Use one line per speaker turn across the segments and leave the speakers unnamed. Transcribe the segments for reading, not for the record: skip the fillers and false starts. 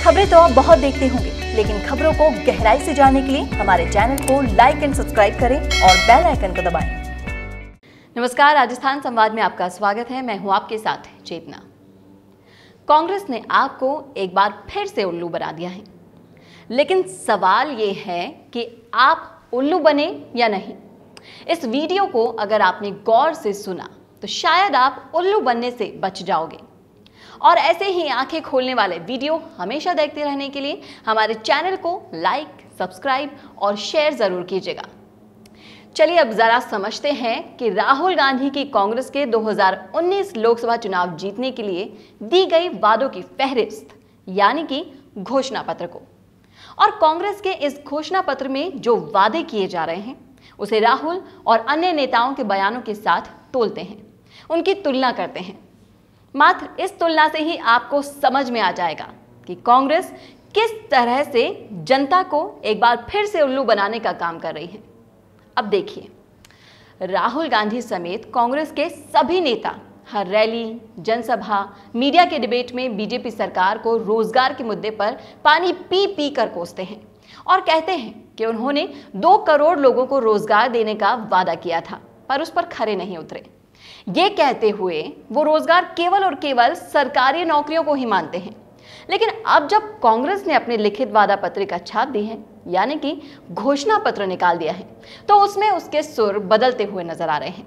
खबरें तो आप बहुत देखते होंगे, लेकिन खबरों को गहराई से जानने के लिए हमारे चैनल को लाइक एंड सब्सक्राइब करें और बेल आइकन को दबाएं। नमस्कार, राजस्थान संवाद में आपका स्वागत है। मैं हूं आपके साथ चेतना। कांग्रेस ने आपको एक बार फिर से उल्लू बना दिया है, लेकिन सवाल ये है कि आप उल्लू बने या नहीं। इस वीडियो को अगर आपने गौर से सुना तो शायद आप उल्लू बनने से बच जाओगे। और ऐसे ही आंखें खोलने वाले वीडियो हमेशा देखते रहने के लिए हमारे चैनल को लाइक, सब्सक्राइब और शेयर जरूर कीजिएगा। चलिए अब जरा समझते हैं कि राहुल गांधी की कांग्रेस के 2019 लोकसभा चुनाव जीतने के लिए दी गई वादों की फहरिस्त यानी कि घोषणा पत्र को। और कांग्रेस के इस घोषणा पत्र में जो वादे किए जा रहे हैं उसे राहुल और अन्य नेताओं के बयानों के साथ तोलते हैं, उनकी तुलना करते हैं। मात्र इस तुलना से ही आपको समझ में आ जाएगा कि कांग्रेस किस तरह से जनता को एक बार फिर से उल्लू बनाने का काम कर रही है। अब देखिए, राहुल गांधी समेत कांग्रेस के सभी नेता हर रैली, जनसभा, मीडिया के डिबेट में बीजेपी सरकार को रोजगार के मुद्दे पर पानी पी पी कर कोसते हैं और कहते हैं कि उन्होंने 2 करोड़ लोगों को रोजगार देने का वादा किया था, पर उस पर खरे नहीं उतरे। ये कहते हुए वो रोजगार केवल और केवल सरकारी नौकरियों को ही मानते हैं। लेकिन अब जब कांग्रेस ने अपने लिखित वादा पत्रिका छाप दी है, यानी कि घोषणा पत्र निकाल दिया है, तो उसमें उसके सुर बदलते हुए नजर आ रहे हैं।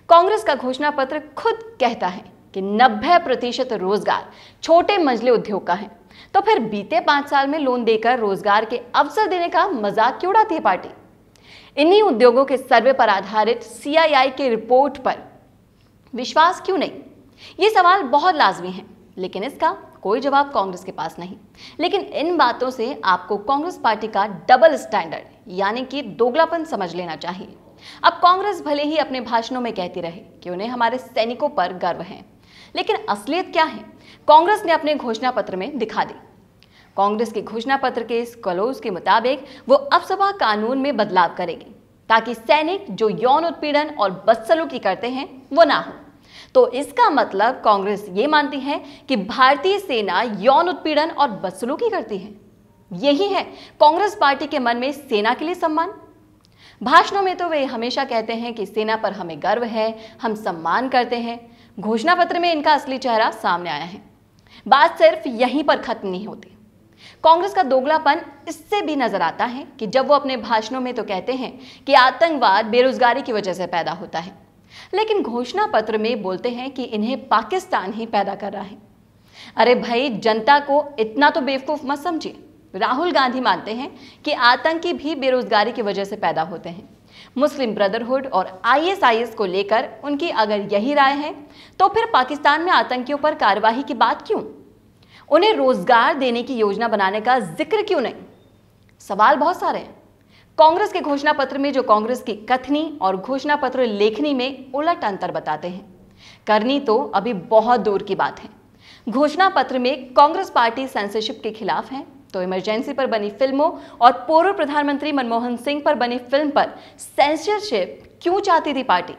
कांग्रेस का घोषणा पत्र खुद कहता है कि 90% रोजगार छोटे मंझले उद्योग का है, तो फिर बीते 5 साल में लोन देकर रोजगार के अवसर देने का मजाक क्यों उड़ाती है पार्टी? इन्हीं उद्योगों के सर्वे पर आधारित CII की रिपोर्ट पर विश्वास क्यों नहीं? ये सवाल बहुत लाजमी है, लेकिन इसका कोई जवाब कांग्रेस के पास नहीं। लेकिन इन बातों से आपको कांग्रेस पार्टी का डबल स्टैंडर्ड यानी कि दोगलापन समझ लेना चाहिए। अब कांग्रेस भले ही अपने भाषणों में कहती रहे कि उन्हें हमारे सैनिकों पर गर्व है, लेकिन असलियत क्या है कांग्रेस ने अपने घोषणा पत्र में दिखा दी। कांग्रेस के घोषणा पत्र के इस क्लॉज के मुताबिक वो अफसपा कानून में बदलाव करेगी ताकि सैनिक जो यौन उत्पीड़न और बदसलूकी करते हैं वो ना हो। तो इसका मतलब कांग्रेस ये मानती है कि भारतीय सेना यौन उत्पीड़न और बदसलूकी करती है। यही है कांग्रेस पार्टी के मन में सेना के लिए सम्मान। भाषणों में तो वे हमेशा कहते हैं कि सेना पर हमें गर्व है, हम सम्मान करते हैं। घोषणा पत्र में इनका असली चेहरा सामने आया है। बात सिर्फ यहीं पर खत्म नहीं होती। कांग्रेस का दोगलापन इससे भी नजर आता है कि जब वो अपने भाषणों में तो कहते हैं कि आतंकवाद बेरोजगारी की वजह से पैदा होता है, लेकिन घोषणा पत्र में बोलते हैं कि इन्हें पाकिस्तान ही पैदा कर रहा है। अरे भाई, जनता को इतना तो बेवकूफ मत समझिए। राहुल गांधी मानते हैं कि आतंकी भी बेरोजगारी की वजह से पैदा होते हैं। मुस्लिम ब्रदरहुड और ISIS को लेकर उनकी अगर यही राय है तो फिर पाकिस्तान में आतंकियों पर कार्यवाही की बात क्यों? उन्हें रोजगार देने की योजना बनाने का जिक्र क्यों नहीं? सवाल बहुत सारे हैं। कांग्रेस के घोषणा पत्र में जो कांग्रेस की कथनी और घोषणा पत्र लेखनी में उलट अंतर बताते हैं। करनी तो अभी बहुत दूर की बात है। घोषणा पत्र में कांग्रेस पार्टी सेंसरशिप के खिलाफ है, तो इमरजेंसी पर बनी फिल्मों और पूर्व प्रधानमंत्री मनमोहन सिंह पर बनी फिल्म पर सेंसरशिप क्यों चाहती थी पार्टी?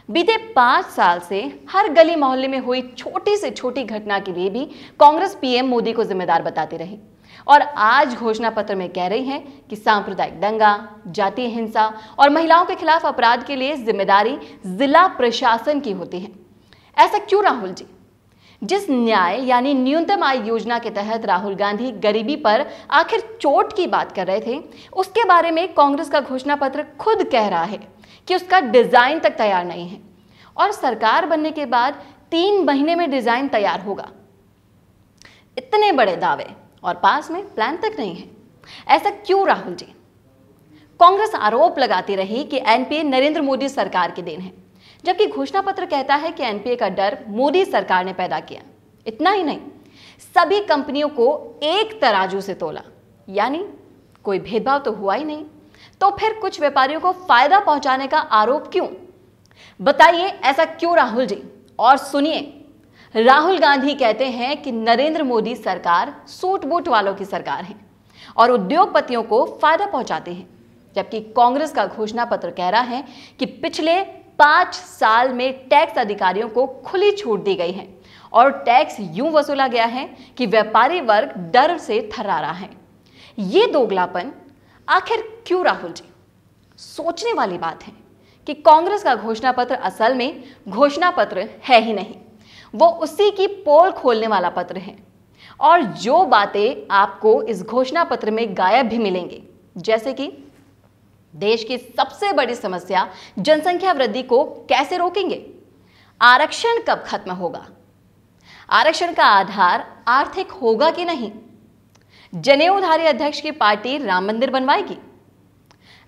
बीते 5 साल से हर गली मोहल्ले में हुई छोटी से छोटी घटना के लिए भी कांग्रेस PM मोदी को जिम्मेदार बताती रही, और आज घोषणा पत्र में कह रही है कि सांप्रदायिक दंगा, जातीय हिंसा और महिलाओं के खिलाफ अपराध के लिए जिम्मेदारी जिला प्रशासन की होती है। ऐसा क्यों राहुल जी? जिस न्याय यानी न्यूनतम आय योजना के तहत राहुल गांधी गरीबी पर आखिर चोट की बात कर रहे थे, उसके बारे में कांग्रेस का घोषणा पत्र खुद कह रहा है कि उसका डिजाइन तक तैयार नहीं है, और सरकार बनने के बाद 3 महीने में डिजाइन तैयार होगा। इतने बड़े दावे और पास में प्लान तक नहीं है। ऐसा क्यों राहुल जी? कांग्रेस आरोप लगाती रही कि NPA नरेंद्र मोदी सरकार की देन है, जबकि घोषणा पत्र कहता है कि NPA का डर मोदी सरकार ने पैदा किया। इतना ही नहीं, सभी कंपनियों को एक तराजू से तोला, यानी कोई भेदभाव तो हुआ ही नहीं। तो फिर कुछ व्यापारियों को फायदा पहुंचाने का आरोप क्यों? बताइए ऐसा क्यों राहुल जी? और सुनिए, राहुल गांधी कहते हैं कि नरेंद्र मोदी सरकार सूट बूट वालों की सरकार है और उद्योगपतियों को फायदा पहुंचाती है, जबकि कांग्रेस का घोषणा पत्र कह रहा है कि पिछले 5 साल में टैक्स अधिकारियों को खुली छूट दी गई है और टैक्स यूं वसूला गया है कि व्यापारी वर्ग डर से थर्रा रहा है। ये दोगलापन आखिर क्यों राहुल जी? सोचने वाली बात है कि कांग्रेस का घोषणा पत्र असल में घोषणा पत्र है ही नहीं, वो उसी की पोल खोलने वाला पत्र है। और जो बातें आपको इस घोषणा पत्र में गायब भी मिलेंगे, जैसे कि देश की सबसे बड़ी समस्या जनसंख्या वृद्धि को कैसे रोकेंगे, आरक्षण कब खत्म होगा, आरक्षण का आधार आर्थिक होगा कि नहीं, जनेऊधारी अध्यक्ष की पार्टी राम मंदिर बनवाएगी,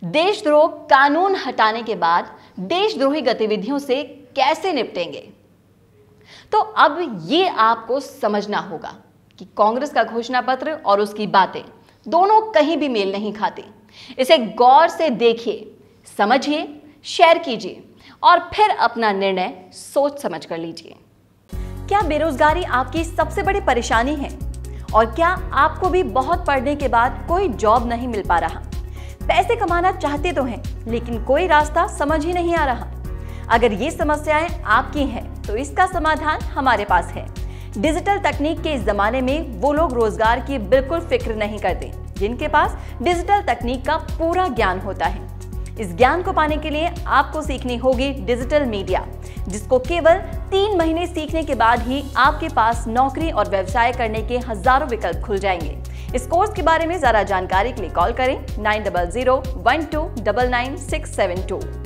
देशद्रोह कानून हटाने के बाद देशद्रोही गतिविधियों से कैसे निपटेंगे। तो अब ये आपको समझना होगा कि कांग्रेस का घोषणा पत्र और उसकी बातें दोनों कहीं भी मेल नहीं खाती। इसे गौर से देखिए, समझिए, शेयर कीजिए और फिर अपना निर्णय सोच समझ कर लीजिए। क्या बेरोजगारी आपकी सबसे बड़ी परेशानी है? और क्या आपको भी बहुत पढ़ने के बाद कोई जॉब नहीं मिल पा रहा? पैसे कमाना चाहते तो हैं, लेकिन कोई रास्ता समझ ही नहीं आ रहा। अगर ये समस्याएं आपकी हैं, तो इसका समाधान हमारे पास है। डिजिटल तकनीक के इस जमाने में वो लोग रोजगार की बिल्कुल फिक्र नहीं करते जिनके पास डिजिटल तकनीक का पूरा ज्ञान होता है। इस ज्ञान को पाने के लिए आपको सीखनी होगी डिजिटल मीडिया, जिसको केवल 3 महीने सीखने के बाद ही आपके पास नौकरी और व्यवसाय करने के हजारों विकल्प खुल जाएंगे। इस कोर्स के बारे में ज्यादा जानकारी के लिए कॉल करें 9001299672।